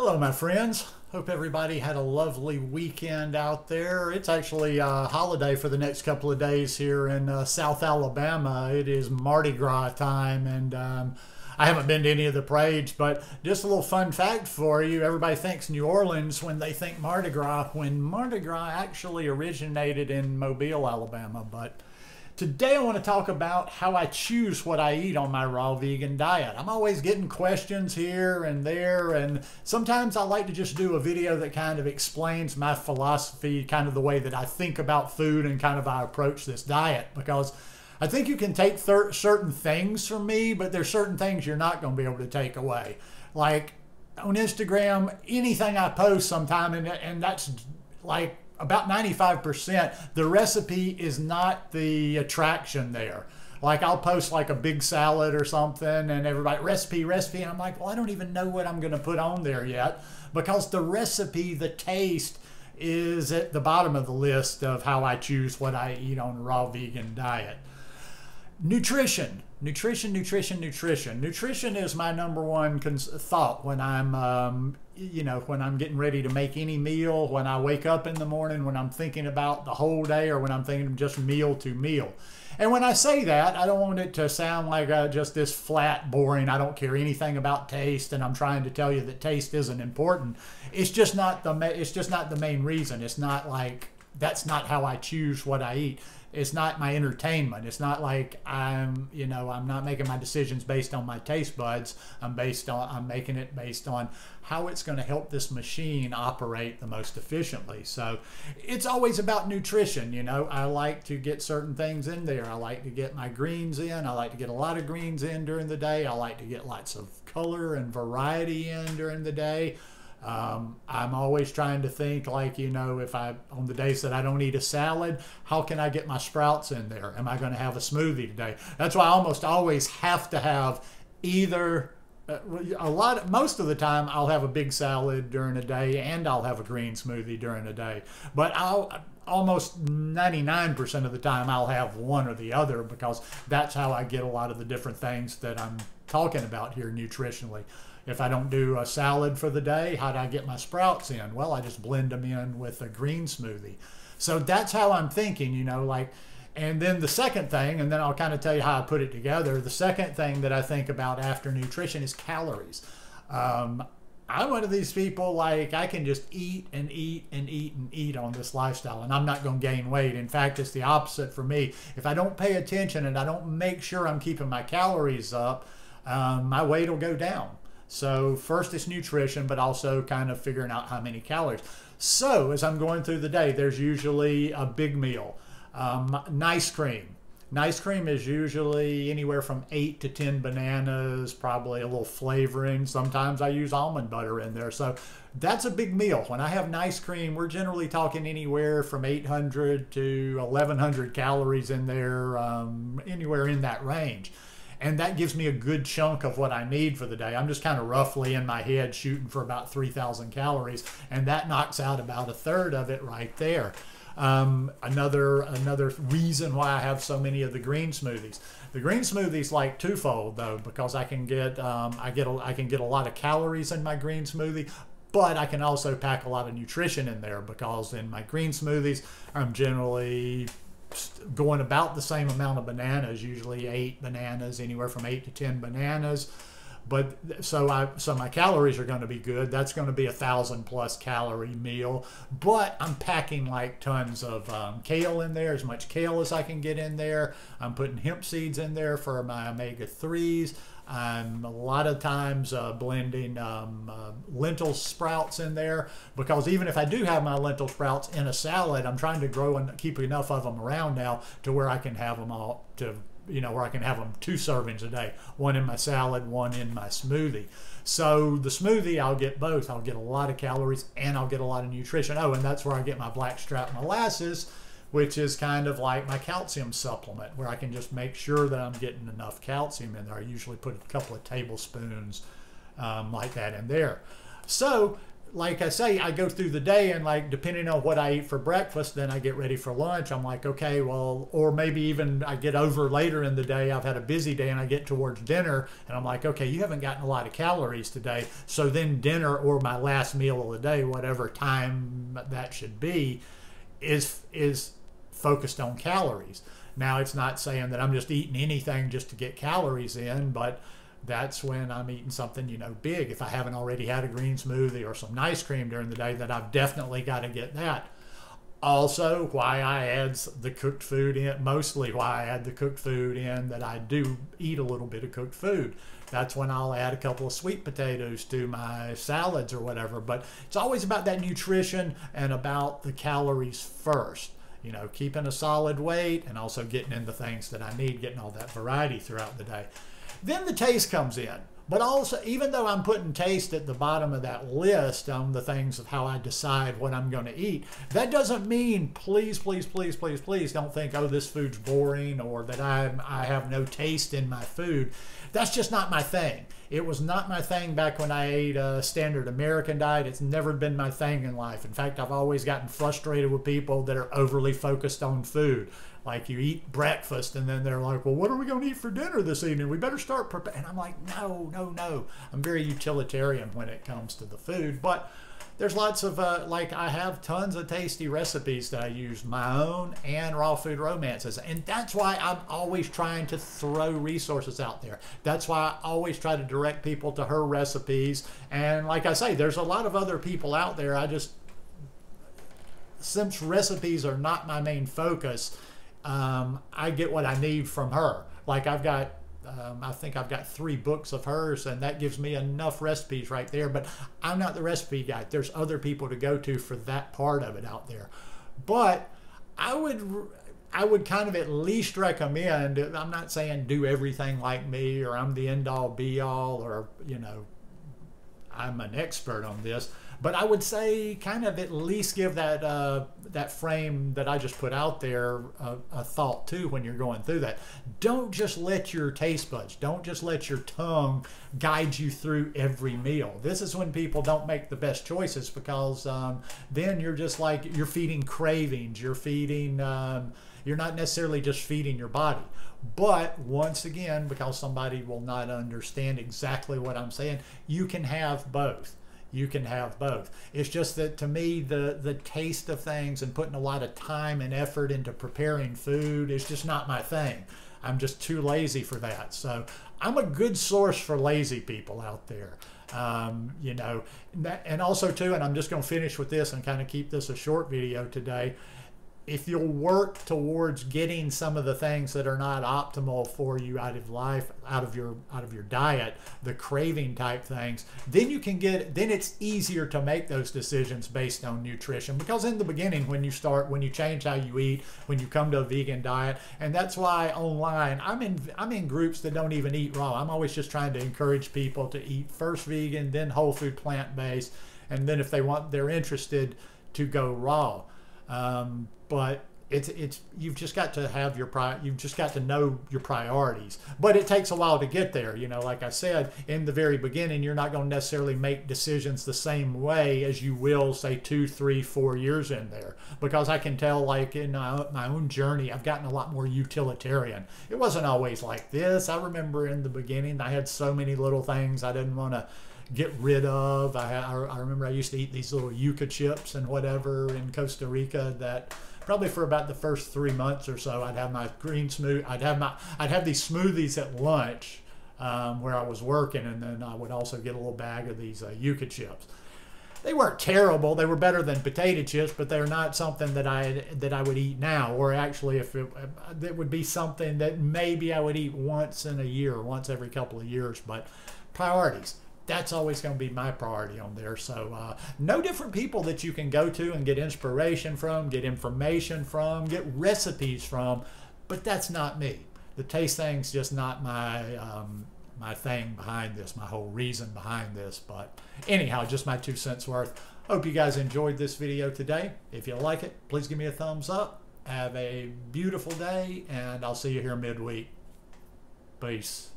Hello, my friends. Hope everybody had a lovely weekend out there. It's actually a holiday for the next couple of days here in South Alabama. It is Mardi Gras time, and I haven't been to any of the parades, but just a little fun fact for you. Everybody thinks New Orleans when they think Mardi Gras, when Mardi Gras actually originated in Mobile, Alabama. But today I want to talk about how I choose what I eat on my raw vegan diet. I'm always getting questions here and there, and sometimes I like to just do a video that kind of explains my philosophy, kind of the way that I think about food and kind of I approach this diet, because I think you can take certain things from me, but there's certain things you're not going to be able to take away. Like on Instagram, anything I post sometime, and that's like about 95%, the recipe is not the attraction there. Like I'll post like a big salad or something and everybody, recipe, and I'm like, well, I don't even know what I'm gonna put on there yet, because the recipe, the taste is at the bottom of the list of how I choose what I eat on a raw vegan diet. Nutrition is my number one thought when I'm when I'm getting ready to make any meal, when I wake up in the morning, when I'm thinking about the whole day, or when I'm thinking just meal to meal. And when I say that, I don't want it to sound like just this flat, boring, I don't care anything about taste, and I'm trying to tell you that taste isn't important. It's just not the main reason. It's not like, that's not how I choose what I eat. It's not my entertainment. It's not like I'm not making my decisions based on my taste buds. I'm making it based on how it's going to help this machine operate the most efficiently. So it's always about nutrition. I like to get certain things in there. I like to get my greens in. I like to get a lot of greens in during the day. I like to get lots of color and variety in during the day. I'm always trying to think, like, if on the days that I don't eat a salad, how can I get my sprouts in there? Am I going to have a smoothie today? That's why I almost always have to have either most of the time I'll have a big salad during a day, and I'll have a green smoothie during a day. But almost 99% of the time I'll have one or the other, because that's how I get a lot of the different things that I'm talking about here nutritionally. If I don't do a salad for the day, how do I get my sprouts in? Well, I just blend them in with a green smoothie. So that's how I'm thinking, and then the second thing, and then I'll kind of tell you how I put it together. The second thing that I think about after nutrition is calories. I'm one of these people, like, I can just eat and eat and eat and eat on this lifestyle, and I'm not going to gain weight. In fact, it's the opposite for me. If I don't pay attention and I don't make sure I'm keeping my calories up, my weight will go down. So first it's nutrition, but also kind of figuring out how many calories. So as I'm going through the day, there's usually a big meal. Nice cream. Nice cream is usually anywhere from 8 to 10 bananas, probably a little flavoring. Sometimes I use almond butter in there. So that's a big meal. When I have nice cream, we're generally talking anywhere from 800 to 1100 calories in there, anywhere in that range. And that gives me a good chunk of what I need for the day. I'm just kind of roughly in my head shooting for about 3,000 calories, and that knocks out about a third of it right there. Another reason why I have so many of the green smoothies. The green smoothies, like, twofold though, because I can get I can get a lot of calories in my green smoothie, but I can also pack a lot of nutrition in there, because in my green smoothies I'm generally going about the same amount of bananas, usually 8 bananas, anywhere from 8 to 10 bananas. But so my calories are going to be good. That's going to be 1,000+ calorie meal. But I'm packing like tons of kale in there, as much kale as I can get in there. I'm putting hemp seeds in there for my omega-3s. I'm a lot of times blending lentil sprouts in there, because even if I do have my lentil sprouts in a salad, I'm trying to grow and keep enough of them around now to where I can have them all where I can have them 2 servings a day, one in my salad, one in my smoothie. So the smoothie, I'll get both. I'll get a lot of calories and I'll get a lot of nutrition. Oh, and that's where I get my blackstrap molasses, which is kind of like my calcium supplement, where I can just make sure that I'm getting enough calcium in there. I usually put a couple of tablespoons like that in there. So like I say, I go through the day, and like depending on what I eat for breakfast, then I get ready for lunch. I'm like, okay, well, or maybe even I get over later in the day. I've had a busy day and I get towards dinner, and I'm like, okay, you haven't gotten a lot of calories today. So then dinner, or my last meal of the day, whatever time that should be, is focused on calories. Now, it's not saying that I'm just eating anything just to get calories in, but that's when I'm eating something, you know, big. If I haven't already had a green smoothie or some ice cream during the day, that I've definitely got to get that. Also, why I add the cooked food in, mostly why I add the cooked food in, that I do eat a little bit of cooked food. That's when I'll add a couple of sweet potatoes to my salads or whatever. But it's always about that nutrition and about the calories first. You know, keeping a solid weight and also getting in the things that I need, getting all that variety throughout the day. Then the taste comes in. But also, even though I'm putting taste at the bottom of that list on the things of how I decide what I'm going to eat, that doesn't mean, please, please, please, please, please don't think, oh, this food's boring, or that I have no taste in my food. That's just not my thing. It was not my thing back when I ate a standard American diet. It's never been my thing in life. In fact, I've always gotten frustrated with people that are overly focused on food. Like, you eat breakfast and then they're like, well, what are we going to eat for dinner this evening? We better start preparing. And I'm like, no, no, no. I'm very utilitarian when it comes to the food. But there's lots of, like, I have tons of tasty recipes that I use, my own and raw food romances. And that's why I'm always trying to throw resources out there. That's why I always try to direct people to her recipes. And like I say, there's a lot of other people out there. Since recipes are not my main focus, I get what I need from her. Like, I've got, I think I've got 3 books of hers, and that gives me enough recipes right there. But I'm not the recipe guy. There's other people to go to for that part of it out there. But I would kind of at least recommend, I'm not saying do everything like me, or I'm the end all be all, or, you know, I'm an expert on this, but I would say kind of at least give that that frame that I just put out there a thought too when you're going through that. Don't just let your taste buds, don't just let your tongue guide you through every meal. This is when people don't make the best choices, because then you're just like, you're feeding cravings, you're feeding, you're not necessarily just feeding your body. But once again, because somebody will not understand exactly what I'm saying, you can have both. You can have both. It's just that, to me, the taste of things and putting a lot of time and effort into preparing food is just not my thing. I'm just too lazy for that. So I'm a good source for lazy people out there. You know, and also too, and I'm just going to finish with this and kind of keep this a short video today. If you'll work towards getting some of the things that are not optimal for you out of life, out of your diet, the craving type things, then you can then it's easier to make those decisions based on nutrition. Because in the beginning, when you change how you eat, when you come to a vegan diet, and that's why online, I'm in groups that don't even eat raw. I'm always just trying to encourage people to eat first vegan, then whole food, plant-based, and then if they're interested, to go raw. But you've just got to have you've just got to know your priorities. But it takes a while to get there. You know, like I said, in the very beginning, you're not going to necessarily make decisions the same way as you will, say, 2, 3, 4 years in there. Because I can tell, like, in my own journey, I've gotten a lot more utilitarian. It wasn't always like this. I remember in the beginning, I had so many little things I didn't want to get rid of. I remember I used to eat these little yucca chips and whatever in Costa Rica, that probably for about the first 3 months or so, I'd have my green smoothie. I'd have these smoothies at lunch where I was working, and then I would also get a little bag of these yucca chips. They weren't terrible. They were better than potato chips, but they're not something that I would eat now. Or actually, if it would be something that maybe I would eat once in a year, once every couple of years. But priorities. That's always going to be my priority on there. So no different people that you can go to and get inspiration from, get information from, get recipes from, but that's not me. The taste thing's just not my my thing behind this, my whole reason behind this. But anyhow, just my 2 cents worth. Hope you guys enjoyed this video today. If you like it, please give me a thumbs up. Have a beautiful day, and I'll see you here midweek. Peace.